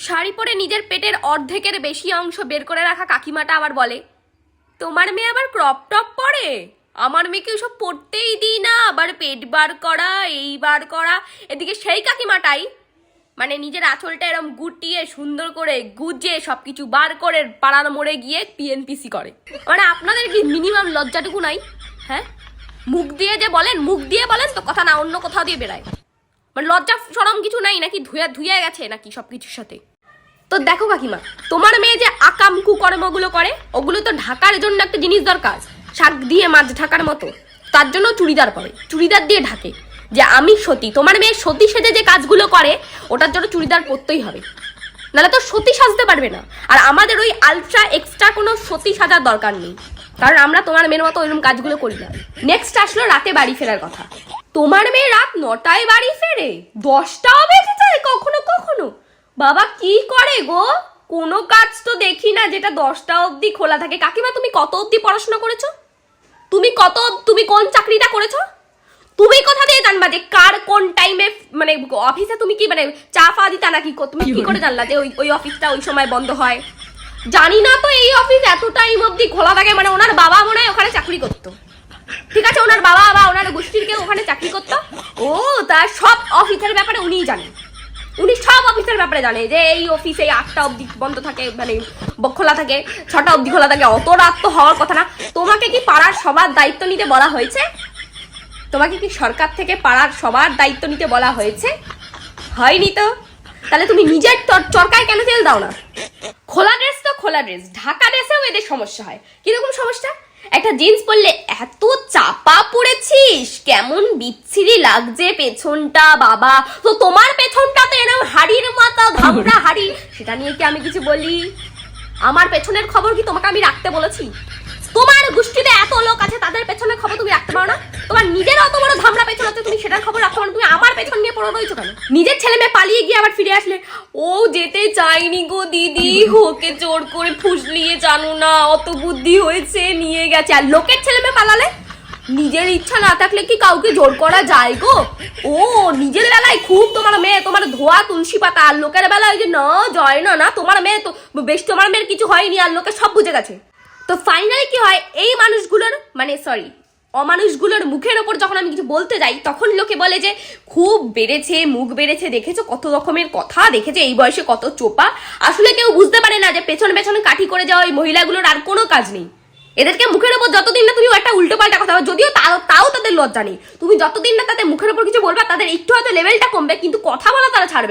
শাড়ি পরে নিজের পেটের অর্ধেকের বেশি অংশ বের করে রাখা কাকিমাটা আবার বলে, তোমার মেয়ে আবার ক্রপ টপ পরে? আমার মেয়েকে ওসব পড়তেই দিই না, আবার পেট বার করা, এই বার করা। এদিকে সেই কাকিমাটাই মানে নিজের আঁচলটা এরম গুটিয়ে সুন্দর করে গুজে সবকিছু বার করে পাড়ার মোড়ে গিয়ে পিএনপিসি করে। মানে আপনাদের কি মিনিমাম লজ্জাটুকু নাই? হ্যাঁ, মুখ দিয়ে বলেন তো কথা না অন্য কোথাও দিয়ে বেরায়। মানে লজ্জা সরম কিছু নাই নাকি? ধুয়ে গেছে নাকি সবকিছুর সাথে? তো দেখো কাকিমা, তোমার মেয়ে যে আকাম কুকর্মগুলো করে ওগুলো তো ঢাকার জন্য একটা জিনিস দরকার, শাক দিয়ে মাছ ঢাকার মতো। তার জন্য চুড়িদার পরে, চুড়িদার দিয়ে ঢাকে। যে আমি সতী, তোমার মেয়ে সতী সেজে যে কাজগুলো করে ওটার জন্য চুড়িদার পরতেই হবে, নাহলে তো সতী সাজতে পারবে না। আর আমাদের ওই আলট্রা এক্সট্রা কোনো সতী সাজার দরকার নেই, কারণ আমরা তোমার মেয়ের মতো ওইরকম কাজগুলো করি না। নেক্সট আসলো রাতে বাড়ি ফেরার কথা। তোমার মেয়ে রাত 9টায় বাড়ি ফেরে, 10টাও বেজে যায় কখনো কখনো। বাবা কি করে গো? কোনো কাজ তো দেখি না যেটা 10টা অবধি খোলা থাকে। কাকিমা তুমি কত অবধি পড়াশোনা করেছো? তুমি কোন চাকরিটা করেছো? তুমি কোথা দিয়ে জানবা যে কার কোন টাইমে মানে অফিসে তুমি কি মানে চা ফা দিতা নাকি? তুমি কি করে জানলা যে ওই অফিসটা ওই সময় বন্ধ হয়? জানি না তো এই অফিস এত টাইম অবধি খোলা থাকে। মানে ওনার বাবা মনে হয় ওখানে চাকরি করতো, ঠিক আছে? ওনার বাবা বা ওনার গোষ্ঠীর কেউ ওখানে চাকরি করতো। ও তা সব অফিসের ব্যাপারে উনিই জানেন। উনি সব অফিসের ব্যাপারে জানে যে এই অফিসে 8টা অবধি বন্ধ থাকে, মানে খোলা থাকে, 6টা অবধি খোলা থাকে। অত রাত তো হওয়ার কথা না। তোমাকে কি পাড়ার সবার দায়িত্ব নিতে বলা হয়েছে? তোমাকে কি সরকার থেকে পাড়ার সবার দায়িত্ব নিতে বলা হয়েছে? হয়নি তো। তাহলে তুমি নিজের চরকায় কেন তেল দাও না? খোলা ড্রেস তো খোলা ড্রেস, ঢাকা ড্রেসেও এদের সমস্যা হয়। কিরকম সমস্যা? একটা জিন্স পরলে এত চাপা পড়েছিস, কেমন বিচ্ছিরি লাগছে পেছনটা। বাবা তো তোমার পেছনটা তো এরকম হাড়ির মতো ধামড়া হাড়ি, সেটা নিয়ে কি আমি কিছু বলি? আমার পেছনের খবর কি তোমাকে আমি রাখতে বলেছি? তোমার গোষ্ঠীতে এত লোক আছে, তাদের পেছনের খবর তুমি রাখতে পারো না? তোমার নিজের অত বড় ধামড়া পেছন আছে, তুমি সেটার খবর রাখতে পারো? তুমি আমার পেছন নিয়ে পড়ে রয়েছো কেন? নিজের ছেলে মেয়ে পালিয়ে গিয়ে আবার ফিরে আসলে ও যেতে চাইনি গো দিদি, ওকে জোর করে ফুসলিয়ে জানো না, অত বুদ্ধি হয়েছে নিয়ে গেছে। আর লোকের ছেলে মেয়ে পালালে নিজের ইচ্ছা না থাকলে কি কাউকে জোর করা যায় গো? ও নিজের বেলায় খুব তোমার মেয়ে তোমার ধোয়া তুলসী পাতা, আর লোকের বেলায় যে না জয় না, তোমার মেয়ে তো বেশ, তোমার মেয়ের কিছু হয়নি আর লোকে সব বুঝে গেছে। তো ফাইনালি কি হয়, এই মানুষগুলোর মানে অমানুষগুলোর মুখের ওপর যখন আমি কিছু বলতে যাই তখন লোকে বলে যে খুব বেড়েছে, মুখ বেড়েছে, দেখেছো কত রকমের কথা, দেখেছে এই বয়সে কত চোপা। আসলে কেউ বুঝতে পারে না যে পেছনে পেছনে কাঠি করে যাওয়া ওই মহিলাগুলোর আর কোনো কাজ নেই। এদেরকে মুখের ওপর যতদিন না তুমি একটা উল্টো পাল্টা কথা, যদিও তাও তাদের লজ্জা নেই, তুমি যতদিন না তাদের মুখের ওপর কিছু বলবা তাদের একটু হয়তো লেভেলটা কমবে, কিন্তু কথা বলা তারা ছাড়বে।